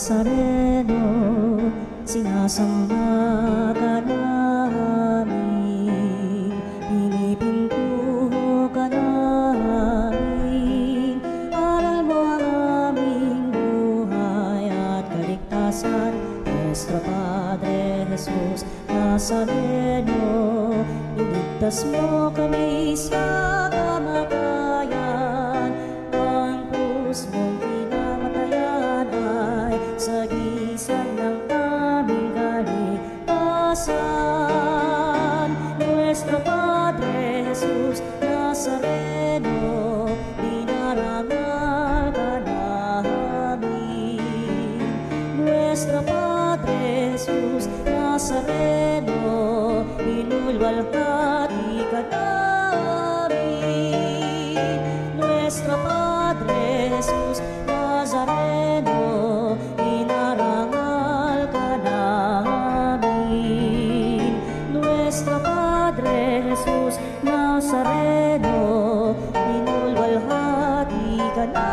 Nazareno, sinasamba ka namin, pinipinto ka namin. Aral mo ang aming buhay at kaligtasan, Nuestro Padre Jesus Nazareno. Iligtas mo kami sa kamatayan, ang krus mong pinamatayan ay sagisag ng aming kaligtasan. Nuestro Padre Jesus Nazareno, dinarangal ka namin. Nuestro Padre Jesus Nazareno, inulwalhati ka namin. Nuestro Padre Jesus Nazareno, inarangal ka namin. Nuestro Padre Jesus Nazareno, inulwalhati ka namin.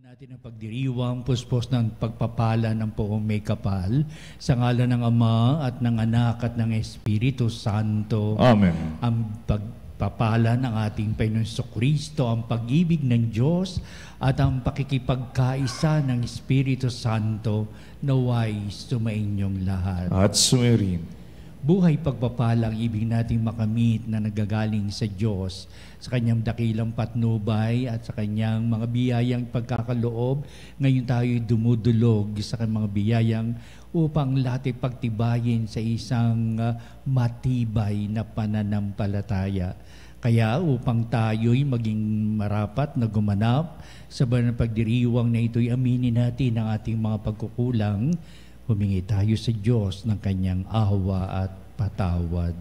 Natin ang pagdiriwang, puspos ng pagpapala ng poong may kapal, sa ngalan ng Ama at ng Anak at ng Espiritu Santo. Amen. Ang pagpapala ng ating Panginoon Jesucristo, ang pag-ibig ng Diyos at ang pakikipagkaisa ng Espiritu Santo naway sumainyong lahat. At sumirin. Buhay pagpapalang ibig nating makamit na nagagaling sa Diyos, sa kanyang dakilang patnubay at sa kanyang mga biyayang pagkakaloob. Ngayon tayo'y dumudulog sa kanyang mga biyayang upang lahat ay pagtibayin sa isang matibay na pananampalataya. Kaya upang tayo'y maging marapat na gumanap sa banal na pagdiriwang na ito'y aminin natin ang ating mga pagkukulang. Humingi tayo sa Diyos ng kanyang awa at patawad.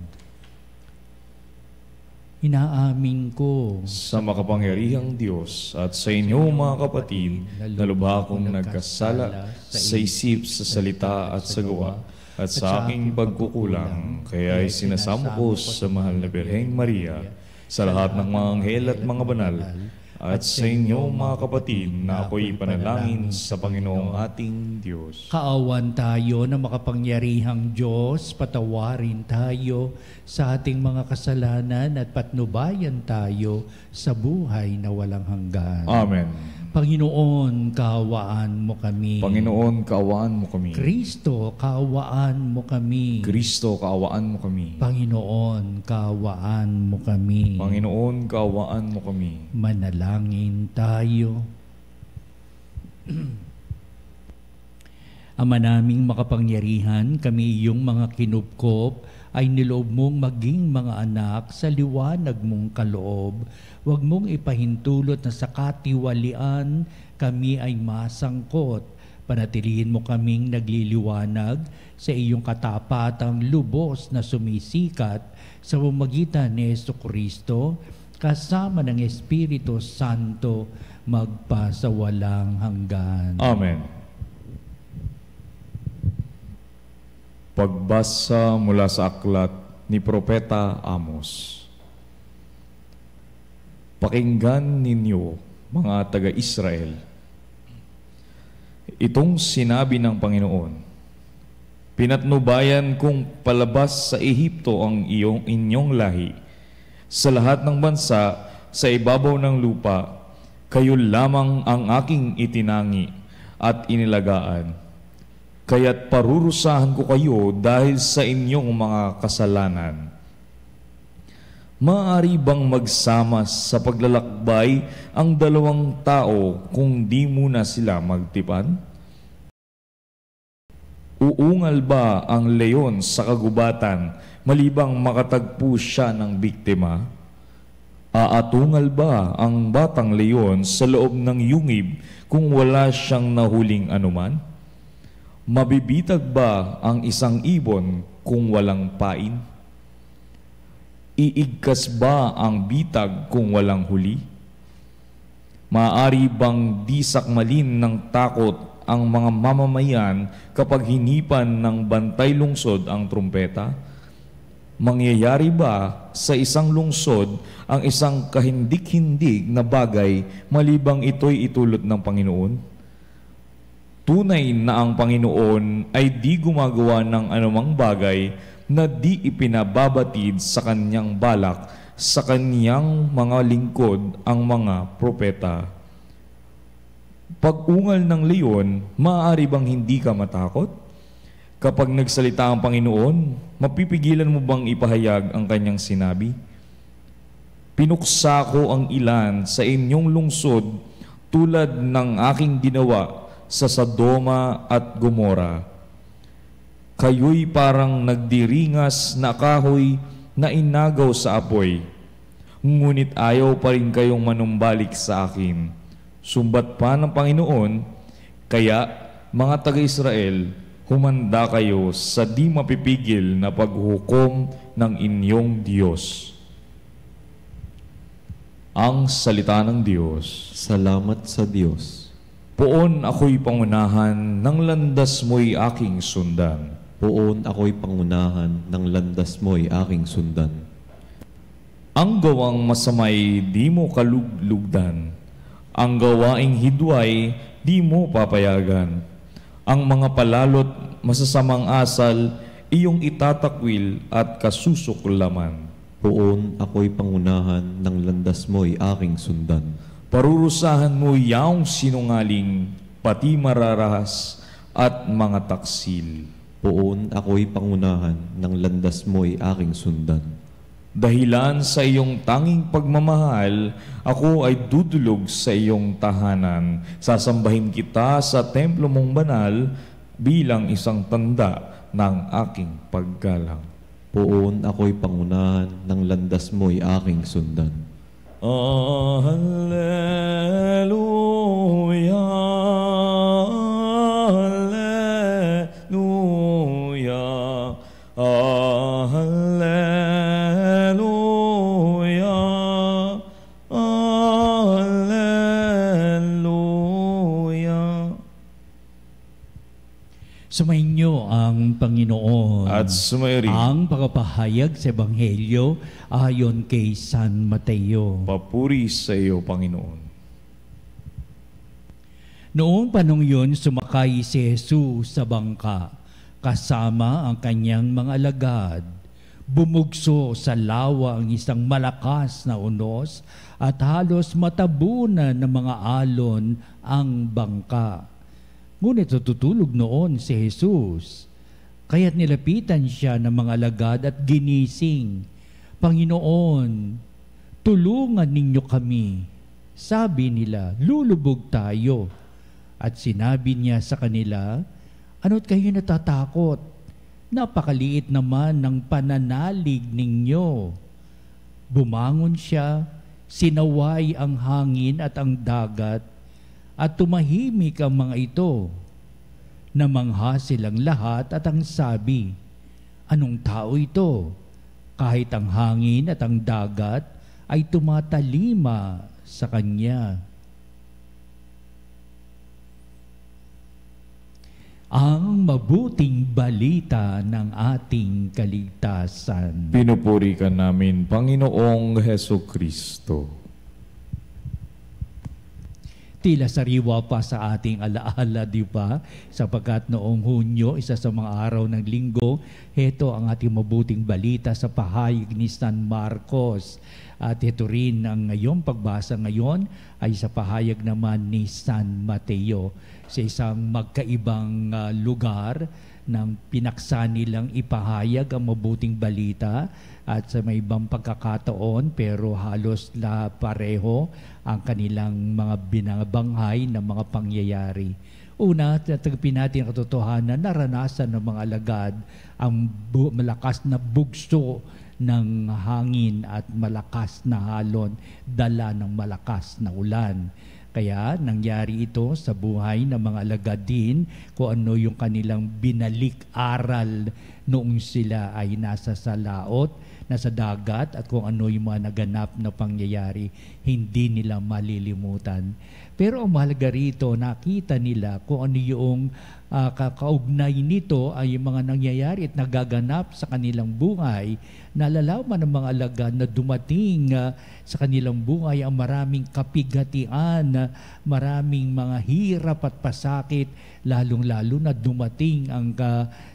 Inaamin ko sa makapangyarihang Diyos at sa inyo mga kapatid na lubha akong nagkasala sa isip, sa salita at sa gawa at sa aking pagkukulang. Kaya ay sinasamo ko sa mahal na Birheng Maria, sa lahat ng mga anghel at mga banal, at sa inyo mga kapatid na ako'y panalangin sa Panginoong ating Diyos. Kaawan tayo na makapangyarihang Diyos, patawarin tayo sa ating mga kasalanan at patnubayan tayo sa buhay na walang hanggan. Amen. Panginoon, kaawaan mo kami. Panginoon, kaawaan mo kami. Kristo, kaawaan mo kami. Kristo, kaawaan mo kami. Panginoon, kaawaan mo kami. Panginoon, kaawaan mo kami. Manalangin tayo. Ama naming makapangyarihan, kami iyong mga kinupkop ay niloob mong maging mga anak sa liwanag mong kaloob. Huwag mong ipahintulot na sa katiwalian kami ay masangkot. Panatilihin mo kaming nagliliwanag sa iyong katapatang lubos na sumisikat sa pamamagitan ni Jesucristo, kasama ng Espiritu Santo, magpasawalang hanggan. Amen. Pagbasa mula sa aklat ni Propeta Amos. Pakinggan ninyo, mga taga-Israel. Itong sinabi ng Panginoon, pinatnubayan kong palabas sa Ehipto ang inyong lahi. Sa lahat ng bansa, sa ibabaw ng lupa, kayo lamang ang aking itinangi at inilagaan. Kaya't parurusahan ko kayo dahil sa inyong mga kasalanan. Maaari bang magsama sa paglalakbay ang dalawang tao kung di muna sila magtipan? Uungal ba ang leon sa kagubatan malibang makatagpo siya ng biktima? Aatungal ba ang batang leon sa loob ng yungib kung wala siyang nahuling anuman? Mabibitag ba ang isang ibon kung walang pain? Iigkas ba ang bitag kung walang huli? Maaari bang di sakmalin ng takot ang mga mamamayan kapag hinipan ng bantay lungsod ang trumpeta? Mangyayari ba sa isang lungsod ang isang kahindik-hindig na bagay malibang ito'y itulot ng Panginoon? Tunay na ang Panginoon ay di gumagawa ng anumang bagay na di ipinababatid sa kanyang balak sa kanyang mga lingkod ang mga propeta. Pag-ungal ng leon, maaari bang hindi ka matakot? Kapag nagsalita ang Panginoon, mapipigilan mo bang ipahayag ang kanyang sinabi? Pinuksa ko ang ilan sa inyong lungsod tulad ng aking ginawa sa Sodoma at Gomora. Kayo'y parang nagdiringas na kahoy na inagaw sa apoy. Ngunit ayaw pa rin kayong manumbalik sa akin. Sumbat pa ng Panginoon, kaya mga taga-Israel, humanda kayo sa di mapipigil na paghukom ng inyong Diyos. Ang salita ng Diyos. Salamat sa Diyos. Poon ako'y pangunahan, ng landas mo'y aking sundan. Poon ako'y pangunahan, ng landas mo'y aking sundan. Ang gawang masamay, di mo kaluglugdan. Ang gawaing hidway, di mo papayagan. Ang mga palalot, masasamang asal, iyong itatakwil at kasusuklaman. Poon ako'y pangunahan, ng landas mo'y aking sundan. Parurusahan mo yaong sinungaling, pati mararahas at mga taksil. Poon ako'y pangunahan, ng landas mo'y aking sundan. Dahilan sa iyong tanging pagmamahal, ako ay dudulog sa iyong tahanan. Sasambahin kita sa templo mong banal bilang isang tanda ng aking paggalang. Poon ako'y pangunahan, ng landas mo'y aking sundan. Alleluia, Alleluia, Alleluia, Alleluia. Sumainyo ang Panginoon. At sumayo rin. Ang pagpapahayag sa Ebanghelyo ayon kay San Mateo. Papuri sa iyo, Panginoon. Noong panong yun, sumakay si Jesus sa bangka kasama ang kanyang mga alagad. Bumugso sa lawa ang isang malakas na unos at halos matabunan ng mga alon ang bangka. Ngunit tutulog noon si Jesus. Kaya't nilapitan siya ng mga alagad at ginising. Panginoon, tulungan ninyo kami. Sabi nila, lulubog tayo. At sinabi niya sa kanila, ano't kayo natatakot? Napakaliit naman ng pananalig ninyo. Bumangon siya, sinaway ang hangin at ang dagat, at tumahimik ang mga ito. Namangha silang lahat at ang sabi, anong tao ito? Kahit ang hangin at ang dagat ay tumatalima sa kanya. Ang mabuting balita ng ating kaligtasan. Pinupuri ka namin, Panginoong Hesukristo. Tila sariwa pa sa ating alaala, di ba? Sapagkat noong Hunyo, isa sa mga araw ng linggo, heto ang ating mabuting balita sa pahayag ni San Marcos. At ito rin ang ngayong pagbasa ngayon ay sa pahayag naman ni San Mateo sa isang magkaibang lugar ng pinaksa nilang ipahayag ang mabuting balita at sa may ibang pagkakataon pero halos la pareho ang kanilang mga binabanghay na mga pangyayari. Una, tatagpin natin ang katotohanan, naranasan ng mga alagad ang malakas na bugso ng hangin at malakas na halon, dala ng malakas na ulan. Kaya nangyari ito sa buhay ng mga alagad din kung ano yung kanilang binalik-aral noong sila ay nasa salaot, nasa dagat, at kung ano yung mga naganap na pangyayari, hindi nila malilimutan. Pero ang mahalaga rito, nakita nila kung ano yung kaugnay nito ay yung mga nangyayari at nagaganap sa kanilang buhay. Nalalaman ng mga alagad na dumating sa kanilang buhay ang maraming kapighatian, maraming mga hirap at pasakit, lalong-lalo na dumating ang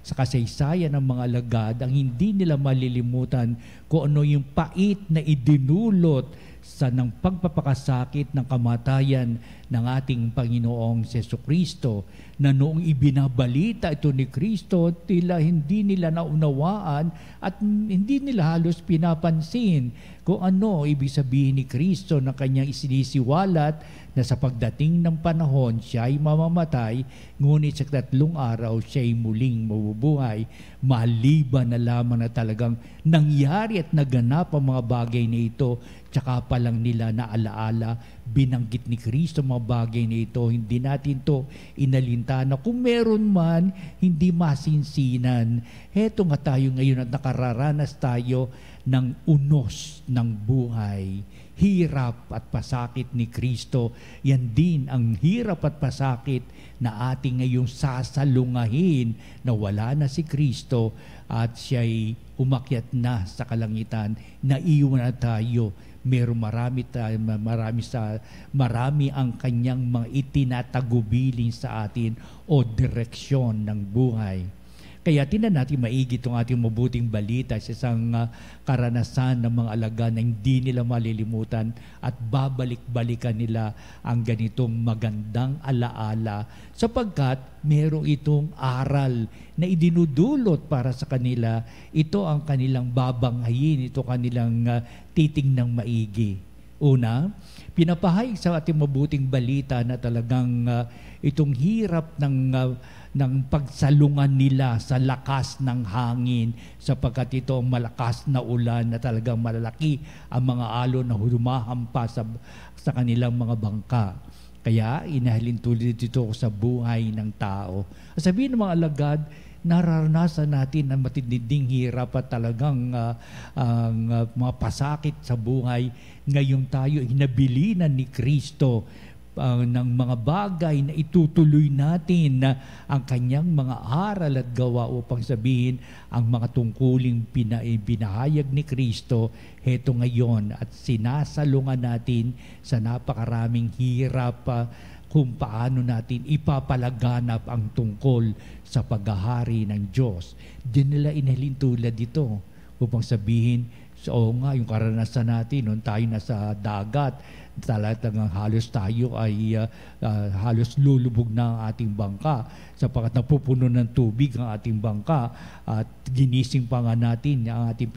sa kasaysayan ng mga alagad ang hindi nila malilimutan kung ano yung pait na idinulot sa ng pagpapakasakit ng kamatayan ng ating Panginoong Jesucristo, na noong ibinabalita ito ni Kristo, tila hindi nila naunawaan at hindi nila halos pinapansin kung ano ibig sabihin ni Kristo na kanyang isinisiwalat na sa pagdating ng panahon siya ay mamamatay, ngunit sa 3 araw siya ay muling mabubuhay. Maliban na lamang na talagang nangyari at naganap ang mga bagay na ito, tsaka pa lang nila naalaala, binanggit ni Kristo mga bagay na ito. Hindi natin to inalintana. Kung meron man, hindi masinsinan. Heto nga tayo ngayon at nakararanas tayo ng unos ng buhay. Hirap at pasakit ni Kristo, yan din ang hirap at pasakit na ating ngayong sasalungahin na wala na si Kristo at siya'y umakyat na sa kalangitan, naiwan na tayo. Marami ang kanyang mga itinatagubilin sa atin o direksyon ng buhay. Kaya tinan natin maigi itong ating mabuting balita sa isang karanasan ng mga alagad na hindi nila malilimutan at babalik-balikan nila ang ganitong magandang alaala sapagkat merong itong aral na idinudulot para sa kanila. Ito ang kanilang babanghayin, ito kanilang titingnang maigi. Una, pinapahayag sa ating mabuting balita na talagang itong hirap ng pagsalungan nila sa lakas ng hangin sapagkat ito ang malakas na ulan na talagang malalaki ang mga alon na humahampas sa kanilang mga bangka. Kaya inahalin tulad ito sa buhay ng tao. Sabihin ng mga alagad, nararanasan natin ang matinding hirap at talagang mga pasakit sa buhay. Ngayon tayo hinabilinan ni Kristo ng mga bagay na itutuloy natin na ang kanyang mga aral at gawa upang sabihin ang mga tungkuling binahayag ni Kristo heto ngayon at sinasalungan natin sa napakaraming hirap kung paano natin ipapalaganap ang tungkol sa paghahari ng Diyos. Diyan nila inhalin tulad dito upang sabihin, so nga, yung karanasan natin noon tayo nasa dagat, talagang halos tayo ay halos lulubog na ang ating bangka sapagkat napupuno ng tubig ang ating bangka at ginising pa nga natin ang ating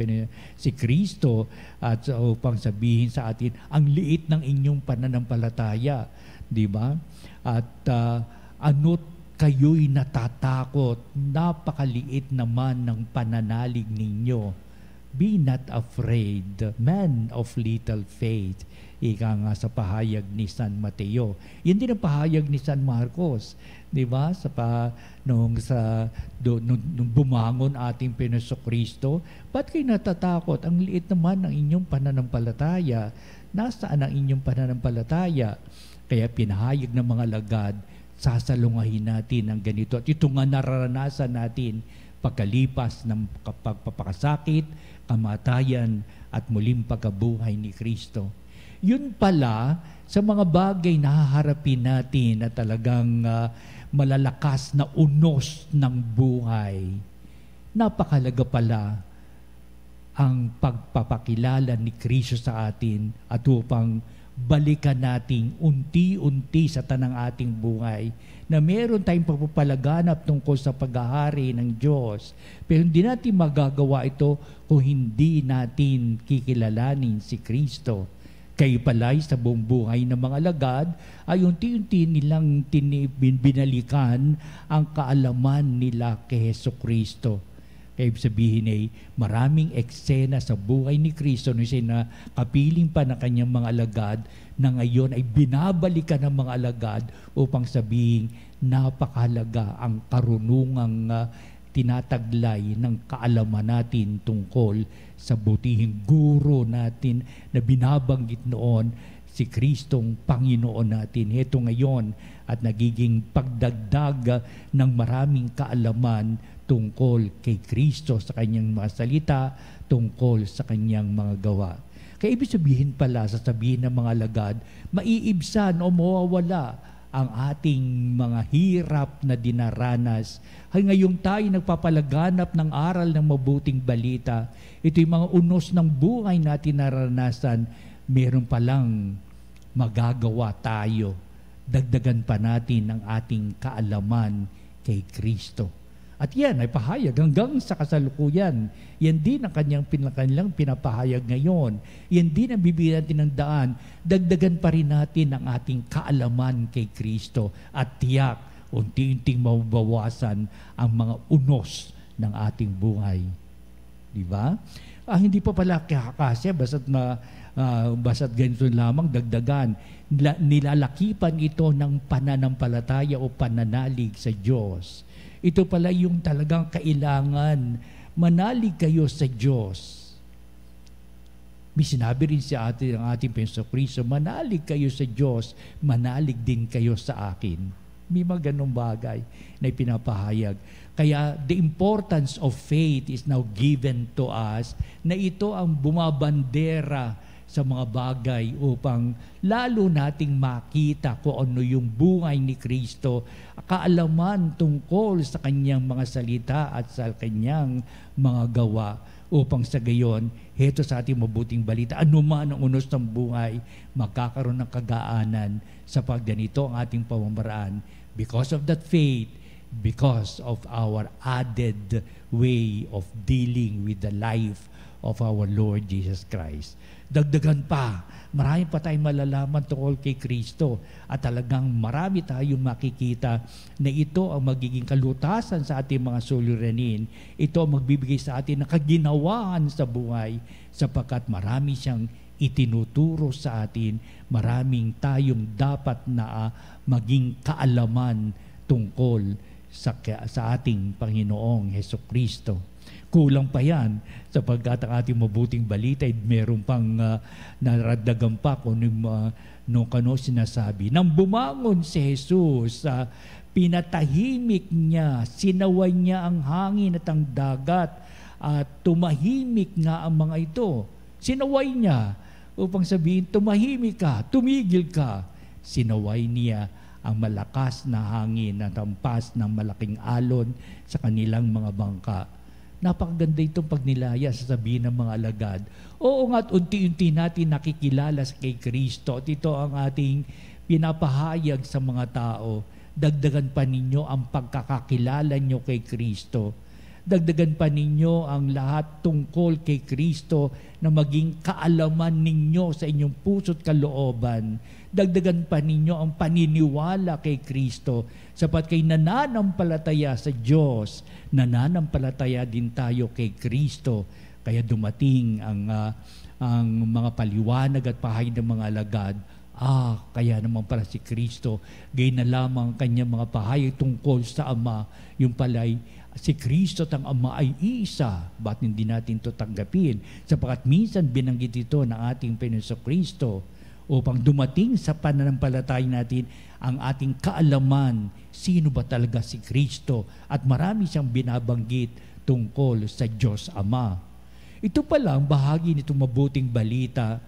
si Kristo at upang sabihin sa atin ang liit ng inyong pananampalataya, di ba? At ano't kayo'y natatakot, napakaliit naman ng pananalig ninyo. Be not afraid, man of little faith. Ika nga sa pahayag ni San Mateo. Yan din ang pahayag ni San Marcos. Di ba? Nung bumangon ating Panginoong Kristo, ba't kayo natatakot? Ang liit naman ng inyong pananampalataya. Nasaan ang inyong pananampalataya? Kaya pinahayag ng mga alagad, sasalungahin natin ang ganito. At ito nga nararanasan natin pagkalipas ng pagpapakasakit, kamatayan at muling pagkabuhay ni Kristo. Yun pala sa mga bagay na haharapin natin na talagang malalakas na unos ng buhay. Napakalaga pala ang pagpapakilala ni Kristo sa atin at upang balikan natin unti-unti sa tanang ating buhay na meron tayong pagpapalaganap tungkol sa paghahari ng Diyos. Pero hindi natin magagawa ito kung hindi natin kikilalanin si Kristo. Kayo pala'y sa buong buhay ng mga alagad ay unti-unti nilang binalikan ang kaalaman nila kay Jesucristo. Kaya ibig sabihin ay maraming eksena sa buhay ni Kristo nung siya na kapiling pa ng kanyang mga alagad na ngayon ay binabalikan ng mga alagad upang sabihin napakahalaga ang karunungang tinataglay ng kaalaman natin tungkol sa butihing guro natin na binabanggit noon si Kristong Panginoon natin. Ito ngayon at nagiging pagdagdag ng maraming kaalaman tungkol kay Kristo sa kanyang mga salita, tungkol sa kanyang mga gawa. Kaya ibig sabihin pala, sasabihin ng mga alagad, maiibsan o mawawala ang ating mga hirap na dinaranas. Ngayong tayo nagpapalaganap ng aral ng mabuting balita, ito yung mga unos ng buhay natin naranasan, meron palang magagawa tayo. Dagdagan pa natin ang ating kaalaman kay Kristo. At yan ay pahayag hanggang sa kasalukuyan. Yan din ang kanilang pinapahayag ngayon. Yan din ang bibigyan natin ng daan. Dagdagan pa rin natin ang ating kaalaman kay Kristo. At tiyak, unti-unting mabawasan ang mga unos ng ating buhay. Di ba? Hindi pa pala kakasya, basta't ganito lamang dagdagan. Nilalakipan ito ng pananampalataya o pananalig sa Diyos. Ito pala yung talagang kailangan. Manalig kayo sa Diyos. May sinabi rin sa atin ang ating Panginoon Kristo, manalig kayo sa Diyos, manalig din kayo sa akin. May mga ganong bagay na ipinapahayag. Kaya the importance of faith is now given to us na ito ang bumabandera sa mga bagay upang lalo nating makita kung ano yung buhay ni Kristo, kaalaman tungkol sa kanyang mga salita at sa kanyang mga gawa upang sa gayon, heto sa ating mabuting balita, anuman ang unos ng buhay, magkakaroon ng kagaanan sa pagganito ang ating pamamaraan because of that faith, because of our added way of dealing with the life of our Lord Jesus Christ. Dagdagan pa, marami pa tayong malalaman tungkol kay Kristo at talagang marami tayong makikita na ito ang magiging kalutasan sa ating mga suliranin. Ito ang magbibigay sa atin ng kaginawaan sa buhay sapagkat marami siyang itinuturo sa atin, maraming tayong dapat na maging kaalaman tungkol sa ating Panginoong Hesukristo. Kulang pa yan sapagkat ang ating mabuting balita ay meron pang naraddagan pa kung kano sinasabi. Nang bumangon si Jesus, pinatahimik niya, sinaway niya ang hangin at ang dagat at tumahimik nga ang mga ito. Sinaway niya upang sabihin, tumahimik ka, tumigil ka. Sinaway niya ang malakas na hangin na tampas ng malaking alon sa kanilang mga bangka. Napakaganda itong pagnilaya sa sabihin ng mga alagad. Oo nga't unti-unti natin nakikilala kay Kristo at ito ang ating pinapahayag sa mga tao. Dagdagan pa ninyo ang pagkakakilala nyo kay Kristo. Dagdagan pa ninyo ang lahat tungkol kay Kristo na maging kaalaman ninyo sa inyong puso't kalooban. Dagdagan pa ninyo ang paniniwala kay Kristo sapat kay nananampalataya sa Diyos, nananampalataya din tayo kay Kristo. Kaya dumating ang mga paliwanag at pahayag ng mga alagad. Kaya naman pala si Kristo, gayon na lamang kanyang mga pahayag tungkol sa Ama, yung pala'y si Kristo at ang Ama ay isa. Ba't hindi natin ito tanggapin? Sapagkat minsan binanggit ito ng ating Panginoon Kristo upang dumating sa pananampalataya natin ang ating kaalaman, sino ba talaga si Kristo? At marami siyang binabanggit tungkol sa Diyos Ama. Ito pala ang bahagi nitong mabuting balita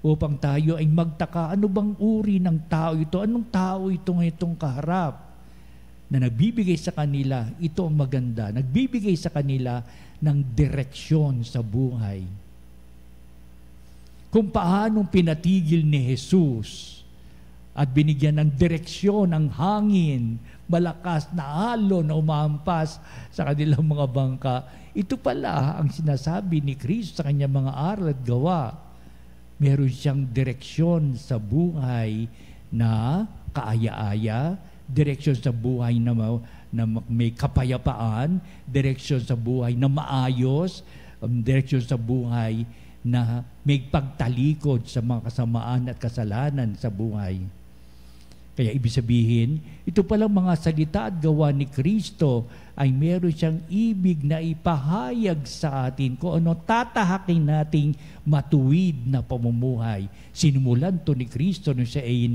upang tayo ay magtaka, ano bang uri ng tao ito? Anong tao itong kaharap? Na nagbibigay sa kanila, ito ang maganda, nagbibigay sa kanila ng direksyon sa buhay. Kung paanong pinatigil ni Jesus at binigyan ng direksyon ng hangin, malakas na alon na umahampas sa kanilang mga bangka, ito pala ang sinasabi ni Kristo sa kanyang mga aral at gawa. Meron siyang direksyon sa buhay na kaaya-aya, direksyon sa buhay na may kapayapaan, direksyon sa buhay na maayos, direksyon sa buhay na may pagtalikod sa mga kasamaan at kasalanan sa buhay. Kaya ibig sabihin, ito palang mga salita at gawa ni Kristo ay meron siyang ibig na ipahayag sa atin kung ano tatahakin nating matuwid na pamumuhay. Sinimulan to ni Kristo nung siya ay,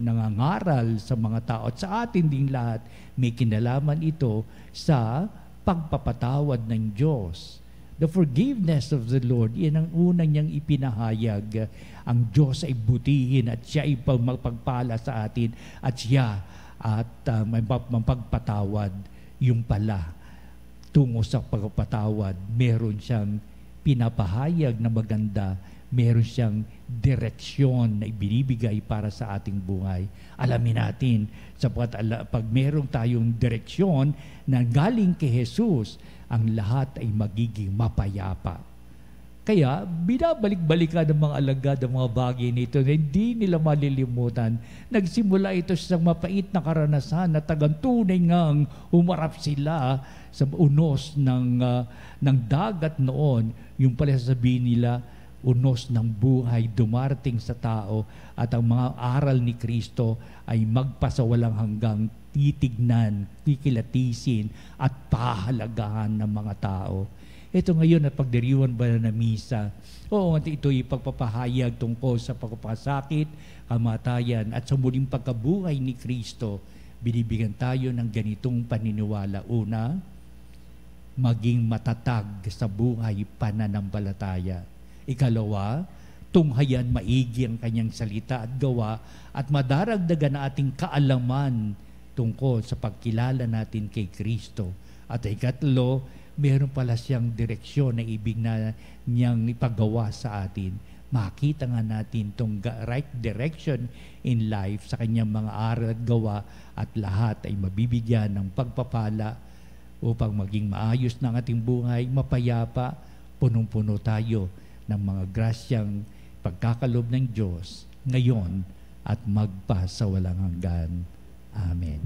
nangangaral sa mga tao at sa atin ding lahat. May kinalaman ito sa pagpapatawad ng Diyos. The forgiveness of the Lord, yan ang unang niyang ipinahayag. Ang Diyos ay butihin at siya ay magpagpala sa atin at siya at mapagpatawad. Yung pala, tungo sa pagpapatawad, meron siyang pinapahayag na maganda, meron siyang direksyon na ibinibigay para sa ating buhay. Alamin natin, sapagkat pag meron tayong direksyon na galing kay Jesus, ang lahat ay magiging mapayapa. Kaya, binabalik-balikan ng mga alagad ang mga bagay nito na hindi nila malilimutan. Nagsimula ito sa mapait na karanasan na tagantunay ngang humarap sila sa unos ng dagat noon. Yung pala sasabihin nila, unos ng buhay dumarating sa tao at ang mga aral ni Kristo ay magpasawalang hanggang titignan, kikilatisin at pahalagahan ng mga tao. Ito ngayon at pagdiriwan ba na misa, oo, ito ay pagpapahayag tungkol sa pagpapasakit, kamatayan at sa muling pagkabuhay ni Kristo. Binibigyan tayo ng ganitong paniniwala. Una, maging matatag sa buhay pananampalataya. Ikalawa, tunghayan maigi ang kanyang salita at gawa at madaragdagan na ating kaalaman tungkol sa pagkilala natin kay Kristo. At ikatlo, meron pala siyang direksyon na ibig na niyang ipagawa sa atin. Makita nga natin itong right direction in life sa kanyang mga aral at gawa at lahat ay mabibigyan ng pagpapala upang maging maayos ng ating buhay, mapayapa, punong-puno tayo ng mga grasyang pagkakalob ng Diyos ngayon at magpasawalang hanggan. Amen.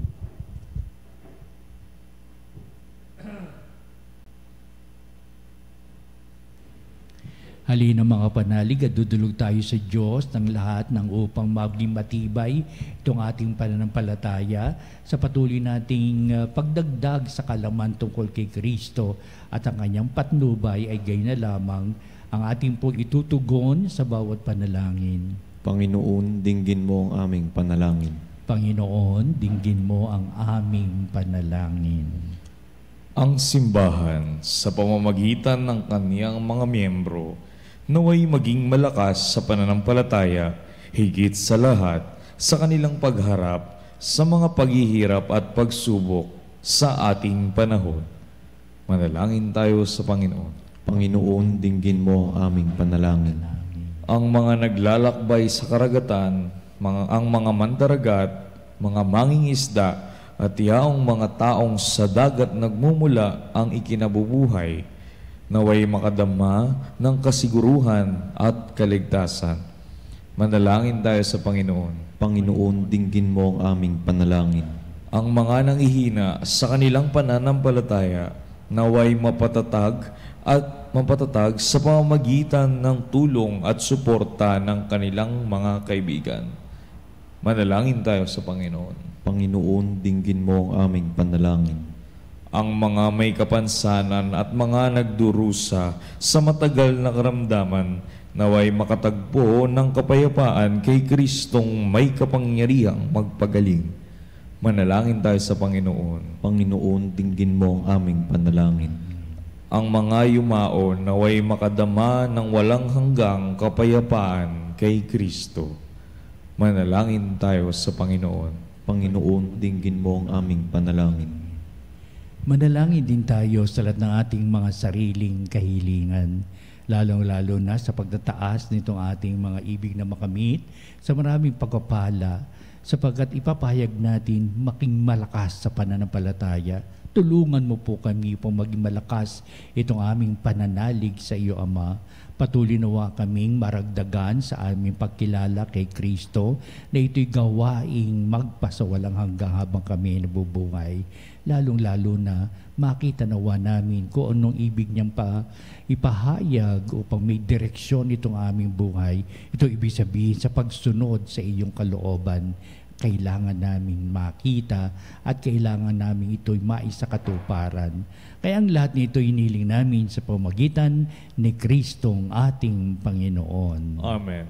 Halina mga panalig at dudulog tayo sa Diyos ng lahat ng upang maging matibay itong ating pananampalataya sa patuloy nating pagdagdag sa kalaman tungkol kay Kristo at ang kanyang patnubay ay gayon na lamang ang ating pong itutugon sa bawat panalangin. Panginoon, dinggin mo ang aming panalangin. Panginoon, dinggin mo ang aming panalangin. Ang simbahan sa pamamagitan ng kaniyang mga miyembro naway maging malakas sa pananampalataya, higit sa lahat sa kanilang pagharap sa mga paghihirap at pagsubok sa ating panahon. Manalangin tayo sa Panginoon. Panginoon, dinggin mo ang aming panalangin. Ang mga naglalakbay sa karagatan, ang mga mandaragat, mga mangingisda, at yaong mga taong sa dagat nagmumula ang ikinabubuhay, naway makadama ng kasiguruhan at kaligtasan. Manalangin tayo sa Panginoon. Panginoon, dinggin mo ang aming panalangin. Ang mga nanghihina sa kanilang pananampalataya, naway mapatatag sa pamamagitan ng tulong at suporta ng kanilang mga kaibigan. Manalangin tayo sa Panginoon. Panginoon, dinggin mo ang aming panalangin. Ang mga may kapansanan at mga nagdurusa sa matagal na karamdaman, naway makatagpo ng kapayapaan kay Kristong may kapangyarihang magpagaling. Manalangin tayo sa Panginoon. Panginoon, dinggin mo ang aming panalangin. Ang mga yumao naway makadama ng walang hanggang kapayapaan kay Kristo. Manalangin tayo sa Panginoon. Panginoon, dinggin mo ang aming panalangin. Manalangin din tayo sa lahat ng ating mga sariling kahilingan, lalong-lalo na sa pagtataas nitong ating mga ibig na makamit sa maraming pagpapala, sapagkat ipapahayag natin making malakas sa pananampalataya tulungan mo po kami po maging malakas itong aming pananalig sa iyo, Ama. Patuloy nawa kaming maragdagan sa aming pagkilala kay Kristo na ito'y gawaing magpasawalang hanggang habang kami nabubuhay. Lalong-lalo na makita nawa namin kung anong ibig niyang ipahayag upang may direksyon itong aming buhay. Ito ibig sabihin sa pagsunod sa iyong kalooban. Kailangan naming makita at kailangan namin ito'y maisakatuparan. Kaya ang lahat nito hiniling namin sa pamagitan ni Kristong ating Panginoon. Amen.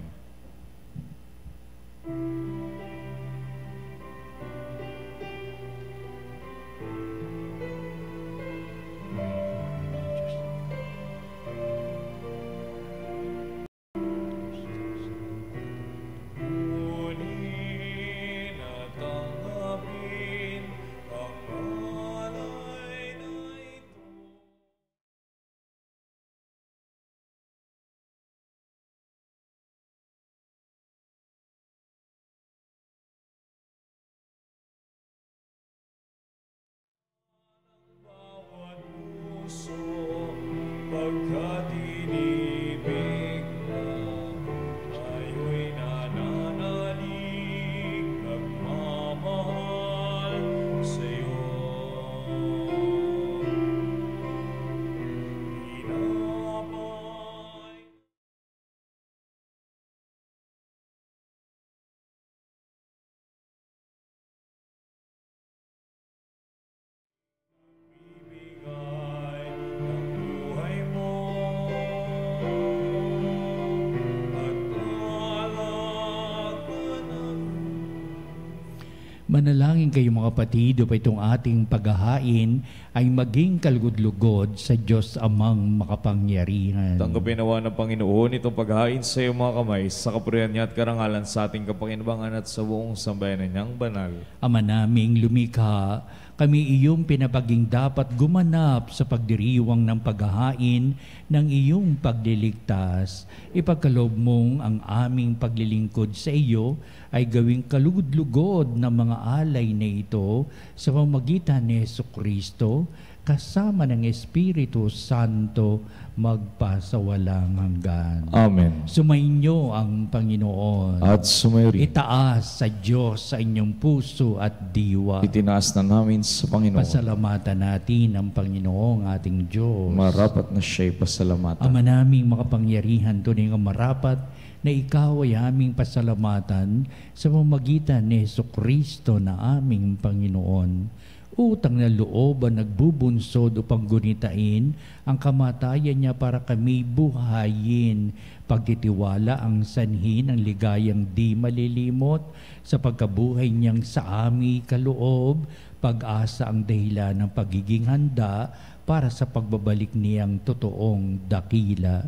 Manalangin kayo mga kapatid upang itong ating paghahain ay maging kalugod-lugod sa Diyos Amang makapangyarihan. Tanggapin nawa ng Panginoon itong paghahain sa iyong mga kamay sa kapurihan niya at karangalan sa ating kapakinabangan at sa buong sambayanan niyang banal. Ama naming lumikha, kami iyong pinapaging dapat gumanap sa pagdiriwang ng paghahain ng iyong pagliligtas. Ipagkaloob mong ang aming paglilingkod sa iyo ay gawing kalugod-lugod ng mga alay na ito sa pamamagitan ni Jesucristo kasama ng Espiritu Santo magpasawalang hanggan. Amen. Sumainyo ang Panginoon. At sumayo rin. Itaas sa Diyos sa inyong puso at diwa. Itinaas na namin sa Panginoon. Pasalamatan natin ang Panginoong ating Diyos. Marapat na siya'y pasalamatan. Ama naming makapangyarihan, tunay nga marapat na ikaw ay aming pasalamatan sa pamamagitan ni Jesucristo na aming Panginoon. Utang na loob ang nagbubunsod upang gunitain ang kamatayan niya para kami buhayin. Pagtitiwala ang sanhi ng ligayang di malilimot sa pagkabuhay niyang sa aming kaloob, pag-asa ang dahilan ng pagiging handa para sa pagbabalik niyang totoong dakila.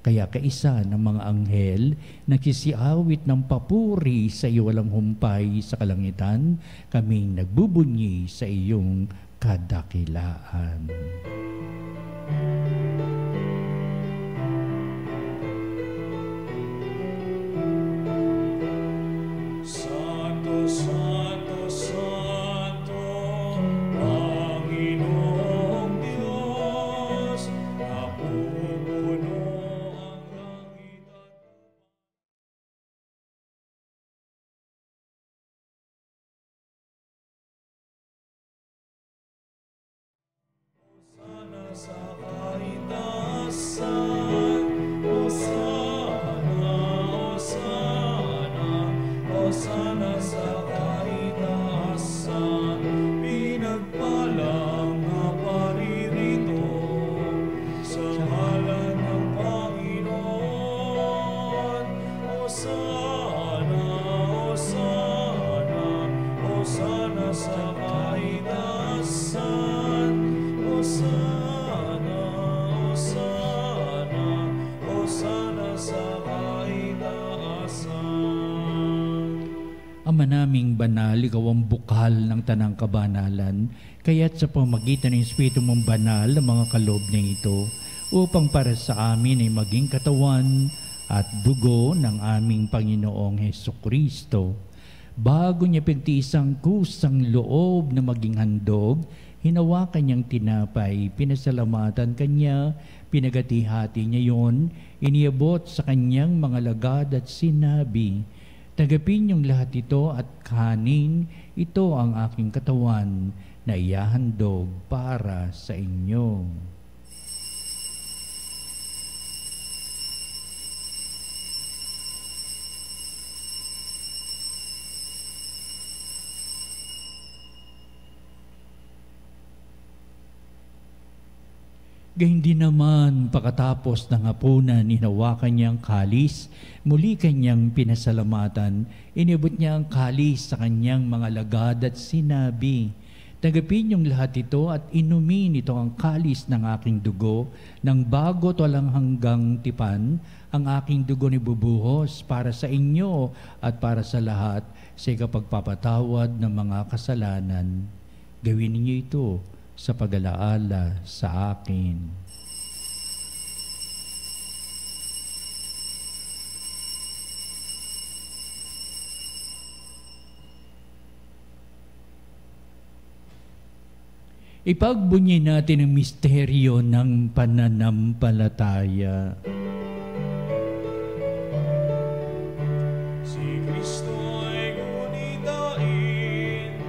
Kaya kaisa ng mga anghel, nagsisiawit ng papuri sa iyo walang humpay sa kalangitan, kaming nagbubunyi sa iyong kadakilaan. Santo, Santo, Santo, Panginoong Diyos, napupuno sa kaitasan, Hosana, Hosana, Hosana sa kaitasan, pinagpalang na paririto sa ngalan ng Panginoon. Hosana, Hosana, Hosana sa kaitasan, Hosana. Ama naming banal, ikaw ang bukal ng tanang kabanalan, kaya't sa pamagitan ng Espiritu mong banal ang mga kaloob na ito, upang para sa amin ay maging katawan at dugo ng aming Panginoong Hesukristo. Bago niya pagtiis ang kusang loob na maging handog, hinawakan niyang tinapay, pinasalamatan kanya, pinagati-hati niya yon, iniabot sa kanyang mga lagad at sinabi, "Tanggapin niyong lahat ito at kanin, ito ang aking katawan na ihahandog para sa inyo." Gayun din naman, pagkatapos ng hapunan, hinawakan niyang kalis, muli kanyang pinasalamatan, inibot niya ang kalis sa kanyang mga lagad at sinabi, "Tanggapin niyong lahat ito at inumin ito ang kalis ng aking dugo, ng bago walang hanggang tipan, ang aking dugo ni bubuhos para sa inyo at para sa lahat sa ikapagpapatawad ng mga kasalanan. Gawin niyo ito sa pag-alaala sa akin." Ipagbunyi natin ang misteryo ng pananampalataya. Si Kristo ay gunitain,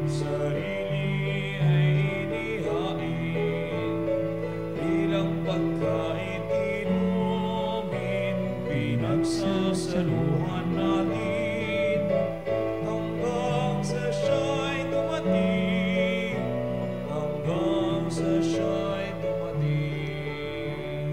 sarili ay inihain, bilang pagkain inumin, pinagsasaluhan natin, hanggang sa siya'y dumating, hanggang sa siya'y dumating.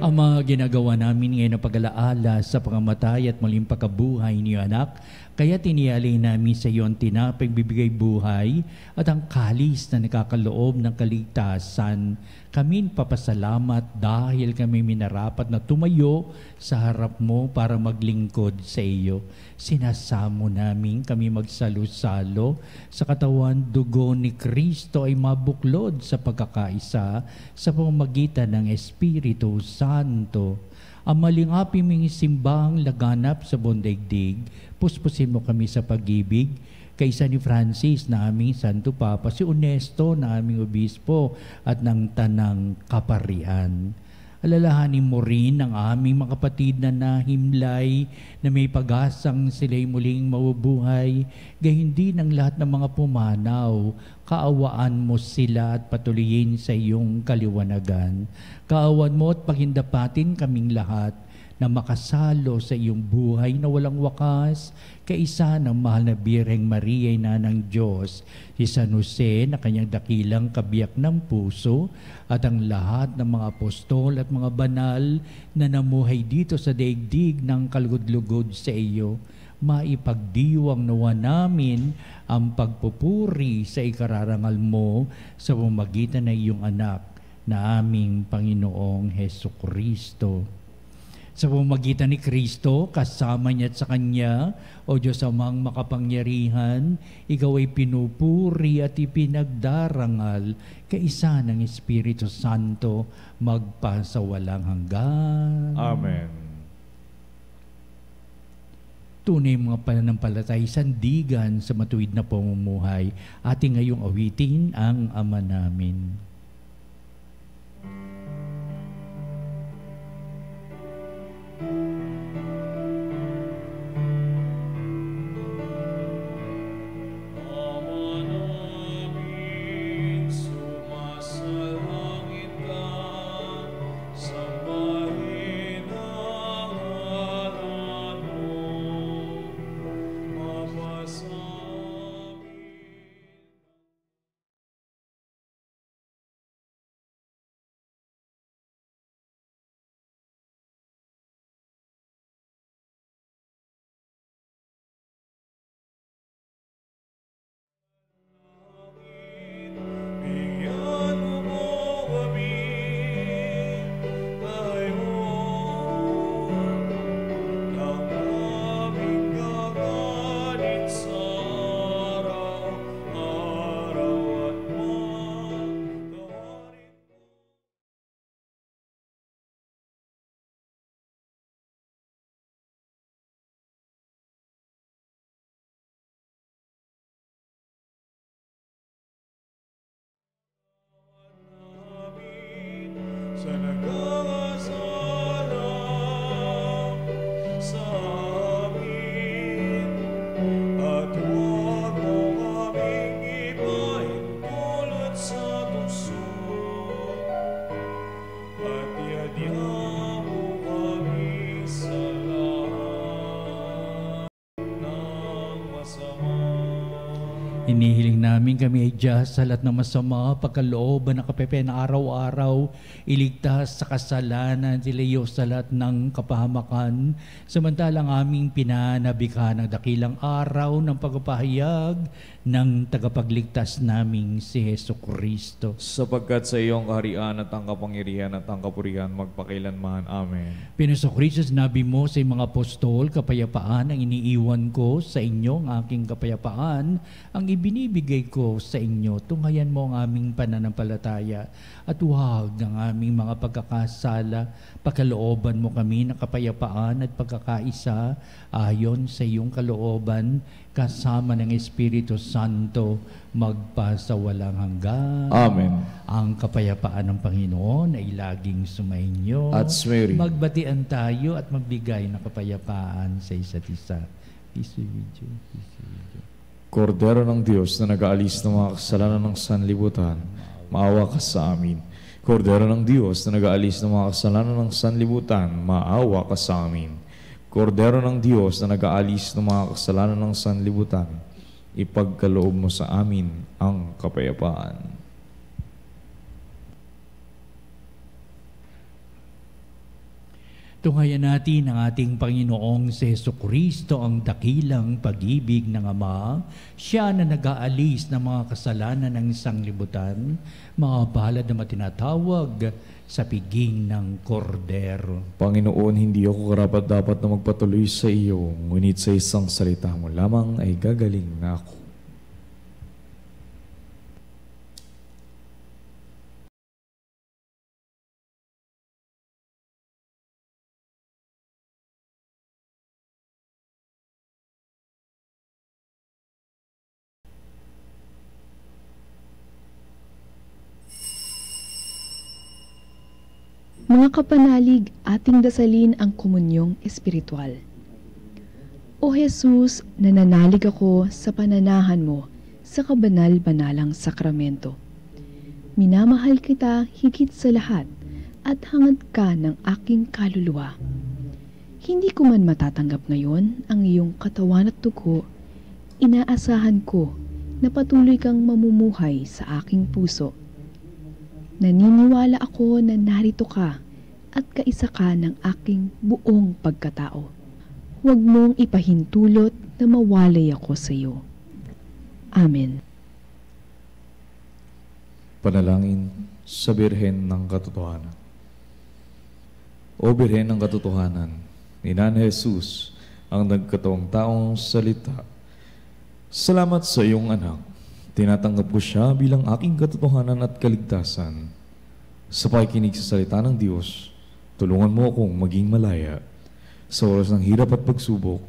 Ama, ginagawa namin ngayon ang pag-alaala sa pangamatay at muling pagkabuhay ni anak, kaya tinialay namin sa iyo ang tinapay bibigay buhay at ang kalis na nakakaloob ng kaligtasan. Kami papasalamat dahil kami minarapat na tumayo sa harap mo para maglingkod sa iyo. Sinasamo namin kami magsalo-salo sa katawan dugo ni Kristo ay mabuklod sa pagkakaisa sa pamamagitan ng Espiritu Santo. Ang malingapi ming simbang laganap sa buong daigdig, puspusin mo kami sa pag-ibig, kaysa ni Francis na aming Santo Papa, si Onesto na aming Obispo at ng Tanang Kaparian. Alalahanin mo rin ang aming mga kapatid na nahimlay na may pag-asang sila'y muling mabubuhay, gayon din ang lahat ng mga pumanaw. Kaawaan mo sila at patuloyin sa iyong kaliwanagan. Kaawan mo at pagindapatin kaming lahat na makasalo sa iyong buhay na walang wakas, kaisa ng mahal na Birheng Maria, ina ng Diyos, si San Jose na kanyang dakilang kabiyak ng puso, at ang lahat ng mga apostol at mga banal na namuhay dito sa daigdig ng kalugod-lugod sa iyo. Maipagdiwang nawa namin ang pagpupuri sa ikararangal mo sa pamamagitan ng iyong anak na aming Panginoong Hesukristo. Sa pamamagitan ni Kristo, kasama niya at sa Kanya, o Diyos Amang makapangyarihan, ikaw ay pinupuri at ipinagdarangal kaisa ng Espiritu Santo magpasawalang hanggan. Amen. Tunay mga pananampalatay, sandigan sa matuwid na pamumuhay, ating ngayong awitin ang Ama namin. Hinihiling namin kami ay Diyos sa lahat ng masama, pagkalooban ng kapepe na araw-araw, iligtas sa kasalanan, silayo sa lahat ng kapahamakan, samantalang aming pinanabika ng dakilang araw ng pagpapahayag ng tagapagligtas naming si Heso Kristo. Sapagkat sa iyong kaharian at ang kapangyarihan at ang kapurihan magpakailanman. Amen. Pinuso Kristo, sinabi mo sa mga apostol, kapayapaan ang iniiwan ko sa inyo, ang aking kapayapaan ang ibinibigay ko sa inyo. Tunghayan mo ang aming pananampalataya at huwag ang aming mga pagkakasala. Pagkalooban mo kami ng kapayapaan at pagkakaisa ayon sa iyong kalooban, kasama ng Espiritu Santo, magpa sa walang hanggan. Amen. Ang kapayapaan ng Panginoon ay laging sumainyo. At sumayo rin. Magbatian tayo at magbigay ng kapayapaan sa isa't isa. Peace be with you. Peace be with you. Kordero ng Diyos na nag-aalis ng mga kasalanan ng sanlibutan, maawa ka sa amin. Kordero ng Diyos na nag-aalis ng mga kasalanan ng sanlibutan, maawa ka sa amin. Kordero ng Diyos na nag-aalis ng mga kasalanan ng sanlibutan, ipagkaloob mo sa amin ang kapayapaan. Tunghayan natin ang ating Panginoong si Heso Kristo, ang dakilang pag-ibig ng Ama. Siya na nag-aalis ng mga kasalanan ng sanglibutan, mga palad na matinatawag sa piging ng Kordero. Panginoon, hindi ako karapat-dapat na magpatuloy sa iyo, ngunit sa isang salita mo lamang ay gagaling na ako. Mga kapanalig, ating dasalin ang komunyong espiritual. O Jesus, nananalig ako sa pananahan mo sa kabanal-banalang sakramento. Minamahal kita higit sa lahat at hangad ka ng aking kaluluwa. Hindi ko man matatanggap ngayon ang iyong katawan at dugo, inaasahan ko na patuloy kang mamumuhay sa aking puso. Naniniwala ako na narito ka at kaisa ka ng aking buong pagkatao. Huwag mong ipahintulot na mawalay ako sa iyo. Amen. Panalangin sa Birhen ng Katotohanan. O Birhen ng Katotohanan, ni Nanay Jesus, ang nagkataong taong salita. Salamat sa iyong anak. Tinatanggap ko siya bilang aking katotohanan at kaligtasan. Sa pakikinig sa salita ng Diyos, tulungan mo akong maging malaya. Sa oras ng hirap at pagsubok,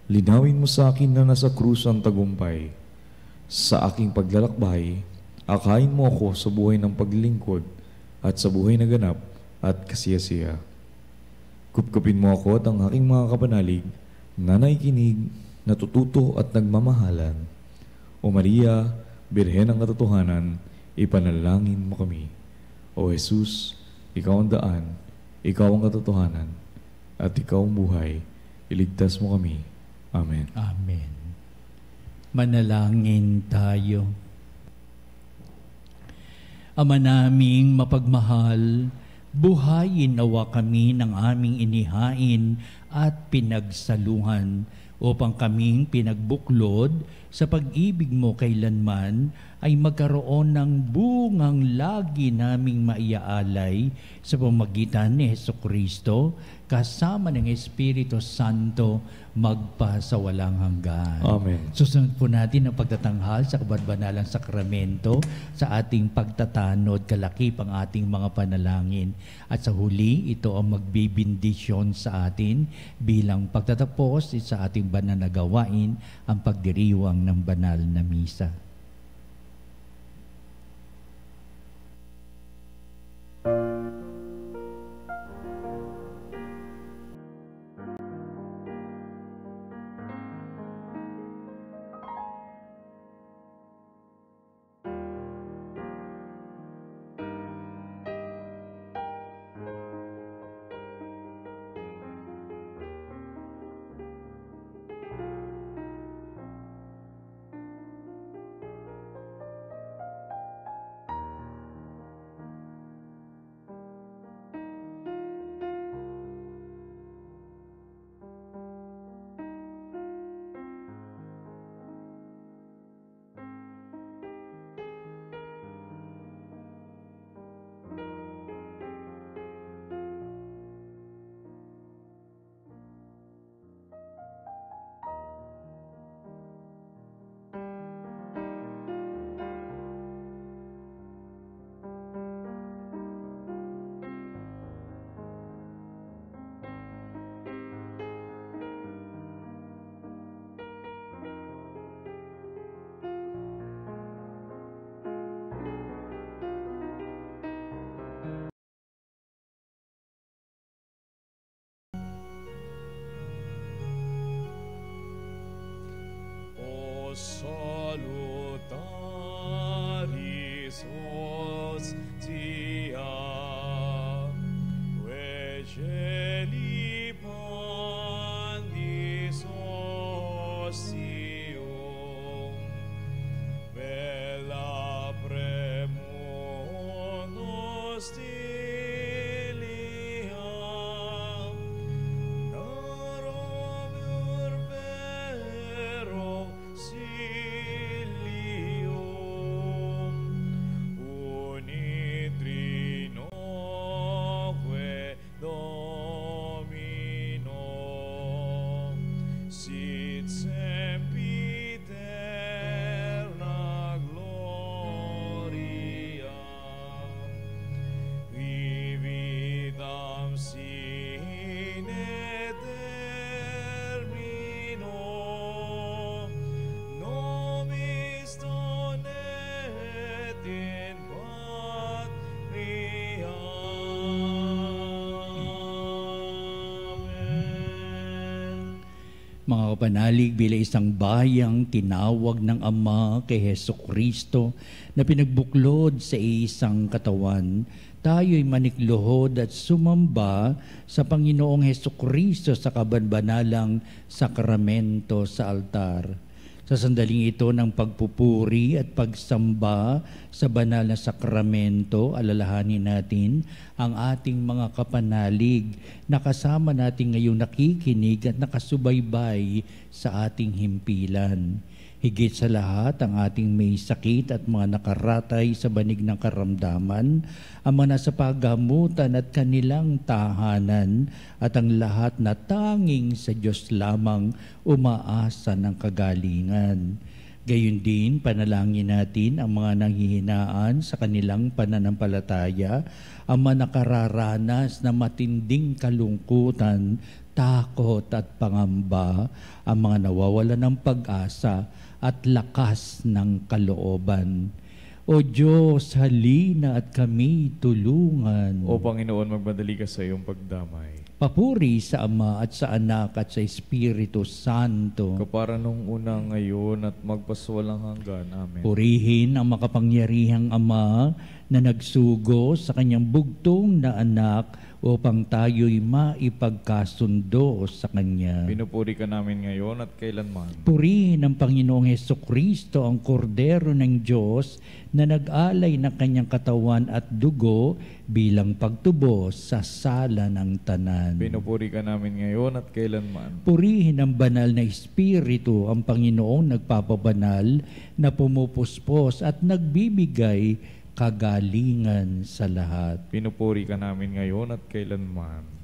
linawin mo sa akin na nasa krus ang tagumpay. Sa aking paglalakbay, akayin mo ako sa buhay ng paglilingkod at sa buhay na ganap at kasiyasiya. Kupkupin mo ako at ang aking mga kapanalig na nakikinig, natututo at nagmamahalan. O Maria, Birhen ng Katotohanan, ipanalangin mo kami. O Jesus, ikaw ang daan, ikaw ang katotohanan, at ikaw ang buhay. Iligtas mo kami. Amen. Amen. Manalangin tayo. Ama naming mapagmahal, buhayin nawa kami ng aming inihain at pinagsaluhan upang kaming pinagbuklod sa pag-ibig mo kailanman ay magkaroon ng bungang lagi naming maiaalay sa pamagitan ni Jesucristo kasama ng Espiritu Santo magpa sa walang hanggan. Amen. Susunod po natin ang pagtatanghal sa kabanbanalang sakramento sa ating pagtatanod, kalakip ang ating mga panalangin. At sa huli, ito ang magbibindisyon sa atin bilang pagtatapos sa ating banal na gawain, ang pagdiriwang ng banal na misa. Mga kapanalig, bilang isang bayang tinawag ng Ama kay Heso Kristo na pinagbuklod sa isang katawan, tayo'y manikluhod at sumamba sa Panginoong Heso Kristo sa kabanbanalang sakramento sa altar. Sa sandaling ito ng pagpupuri at pagsamba sa banal na sakramento, alalahanin natin ang ating mga kapanalig na kasama natin ngayong nakikinig at nakasubaybay sa ating himpilan. Higit sa lahat, ang ating may sakit at mga nakaratay sa banig ng karamdaman, ang mga nasa paggamutan at kanilang tahanan, at ang lahat na tanging sa Diyos lamang umaasa ng kagalingan. Gayon din, panalangin natin ang mga nanghihinaan sa kanilang pananampalataya, ang mga nakararanas na matinding kalungkutan, takot at pangamba, ang mga nawawalan ng pag-asa at lakas ng kalooban. O Diyos, halina at kami tulungan. O Panginoon, magmadali ka sa iyong pagdamay. Papuri sa Ama at sa Anak at sa Espiritu Santo. Kapara nung una ngayon at magpaswalang hanggan. Amen. Purihin ang makapangyarihang Ama na nagsugo sa kanyang bugtong na anak upang tayo'y maipagkasundo sa Kanya. Pinupuri ka namin ngayon at kailanman. Purihin ng Panginoong Hesukristo ang kordero ng Diyos na nag-alay ng kanyang katawan at dugo bilang pagtubos sa sala ng tanan. Pinupuri ka namin ngayon at kailanman. Purihin ng banal na Espiritu ang Panginoong nagpapabanal na pumupuspos at nagbibigay kagalingan sa lahat. Pinupuri ka namin ngayon at kailanman.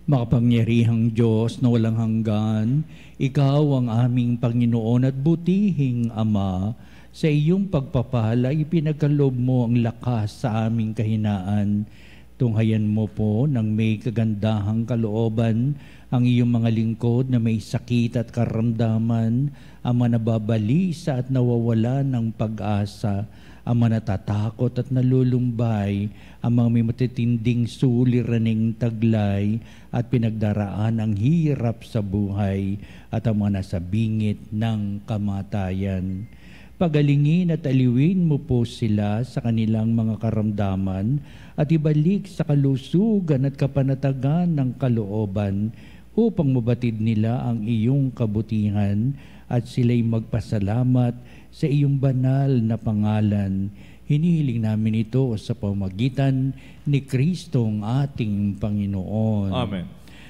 Makapangyarihang Diyos na walang hanggan, Ikaw ang aming Panginoon at butihing Ama. Sa iyong pagpapala, ipinagkaloob mo ang lakas sa aming kahinaan. Tunghayan mo po ng may kagandahang kalooban ang iyong mga lingkod na may sakit at karamdaman, ang mga nababalisa at nawawala ng pag-asa, ang mga natatakot at nalulumbay, ang mga may matitinding suliraning taglay at pinagdaraan ang hirap sa buhay, at ang mga nasa bingit ng kamatayan. Pagalingin at aliwin mo po sila sa kanilang mga karamdaman at ibalik sa kalusugan at kapanatagan ng kalooban upang mabatid nila ang iyong kabutihan at sila'y magpasalamat sa iyong banal na pangalan. Hinihiling namin ito sa pamamagitan ni Kristong ating Panginoon. Amen.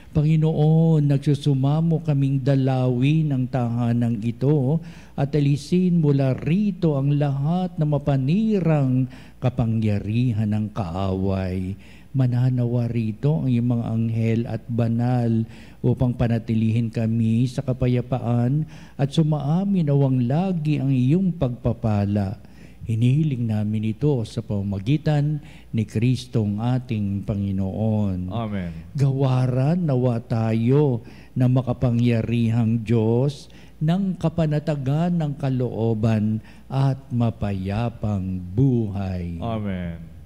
Panginoon, nagsusumamo kaming dalawin ng tahanang ito at alisin mula rito ang lahat na mapanirang kapangyarihan ng kaaway. Mananawa rito ang iyong mga anghel at banal upang panatilihin kami sa kapayapaan at sumaamin nawang lagi ang iyong pagpapala. Hinihiling namin ito sa pamamagitan ni Kristong ating Panginoon. Amen. Gawaran nawa tayo na makapangyarihang Diyos ng kapanatagan ng kalooban at mapayapang buhay. Amen.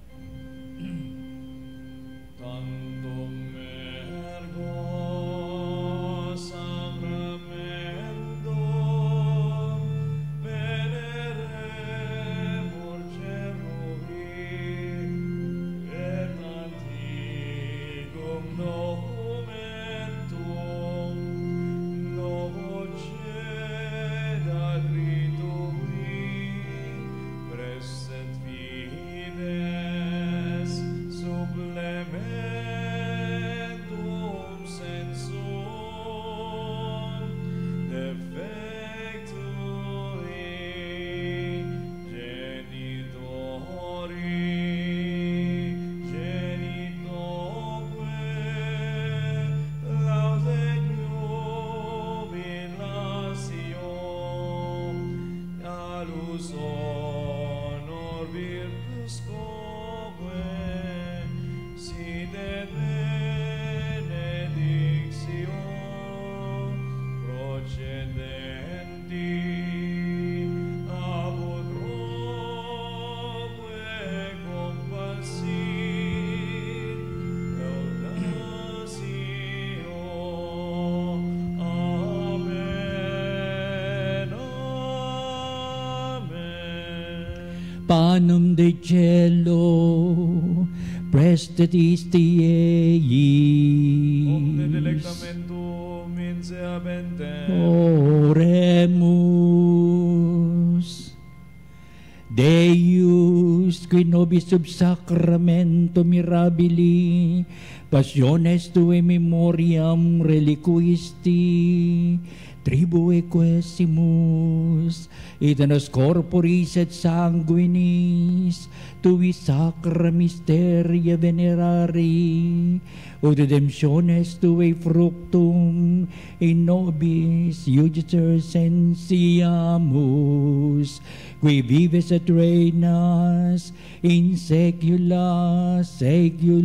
manum de cielo, prestitisti ei. Omne delectamentum in se habentem. Oremus. Deus, qui nobis sub sacramento mirabili, passiones tue memoriam reliquisti, tribue quesimus, et nos corporis et sanguinis, tui sacra mysteria venerari, ut redemptiones tue fructum in nobis iudicer sensiamus, qui vives et reinas in saecula saeculorum.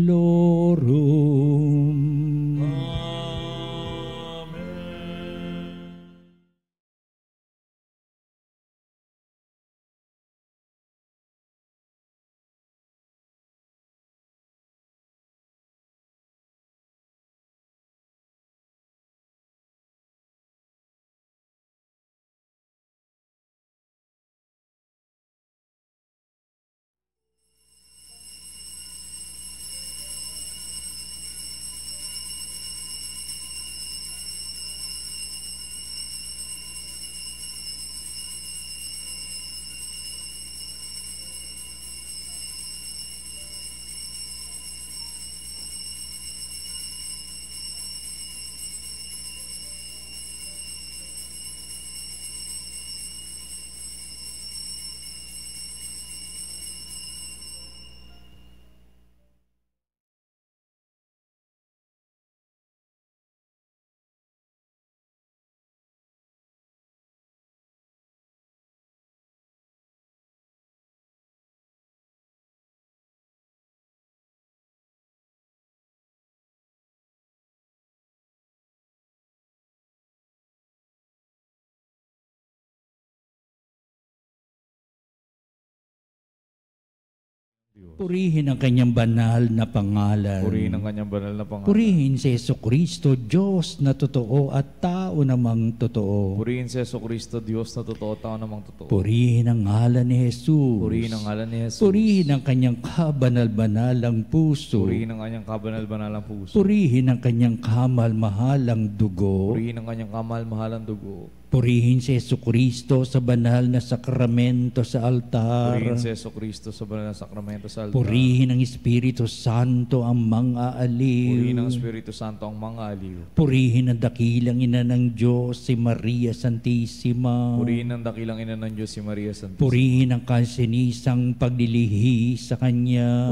Purihin ang kanyang banal na pangalan. Purihin ang kanyang banal na pangalan. Purihin si Jesucristo, Diyos na totoo at tao namang totoo. Purihin si Jesucristo, Diyos na totoo, tao namang totoo. Purihin ang ngalan ni Jesus. Purihin ang ngalan ni Jesus. Purihin ang kanyang kabanal-banalang puso. Purihin ang kanyang kabanal-banalang puso. Purihin ang kanyang kamal-mahalang dugo. Purihin ang kanyang kamal-mahalang dugo. Purihin si Jesucristo sa banal na sakramento sa altar. Purihin si Jesucristo sa banal na sakramento sa altar. Purihin ang Espiritu Santo ang mga aliw. Purihin ang Espiritu Santo ang mga aliw. Purihin ang dakilang ina ng Diyos, si Maria Santissima. Purihin ang dakilang ina ng Diyos, si Maria Santissima. Purihin ang kalsinisang paglilihi sa Kanya.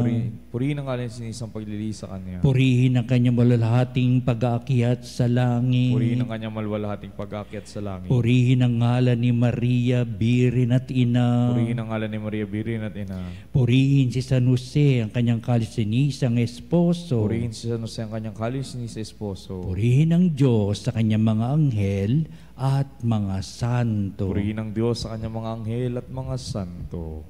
Purihin ang kalsinisang paglilihi sa Kanya. Purihin ang Kanyang malalahating pag-aakyat sa langit. Purihin ang Kanyang malwalahating pag-aakyat sa langit. Purihin ang ngalan ni Maria, Birin at Ina. Purihin ang ngalan ni Maria, Birin at Ina. Purihin si San Jose, ang kanyang kalsinisang esposo. Purihin si San Jose, ang kanyang kalsinisang esposo. Purihin ang Diyos sa kanyang mga anghel at mga santo. Purihin ang Diyos sa kanyang mga anghel at mga santo.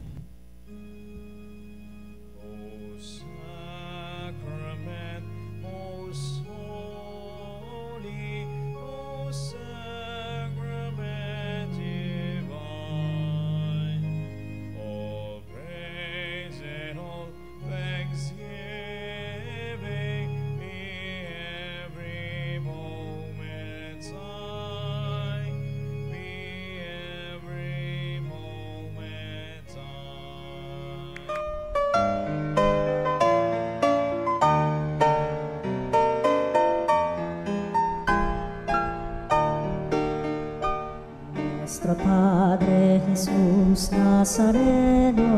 Nuestro Padre Jesus Nazareno,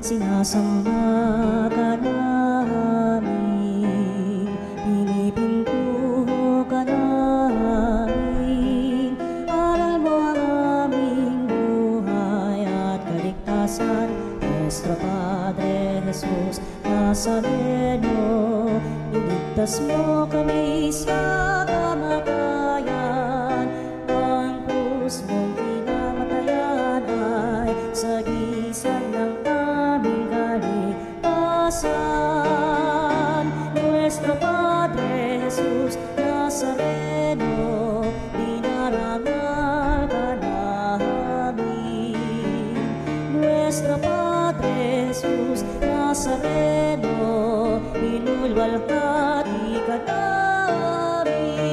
sinasamba ka namin, pinipintuho ka namin, aral mo ang aming buhay at kaligtasan. Nuestro Padre Jesus Nazareno, iligtas mo kami sa kamatayan, ang krus mong pinamatayan ay sagisag ng aming kaligtasan. Nuestro Padre Jesus Nazareno, dinarangal ka namin. Nuestro Padre Nazareno, inulwalhati ka namin.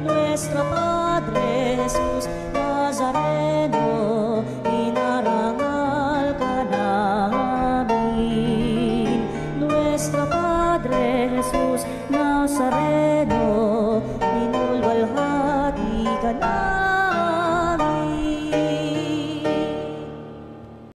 Nuestro Padre Jesus Nazareno, inarangal ka namin. Nuestro Padre Jesus Nazareno, inulwalhati ka namin.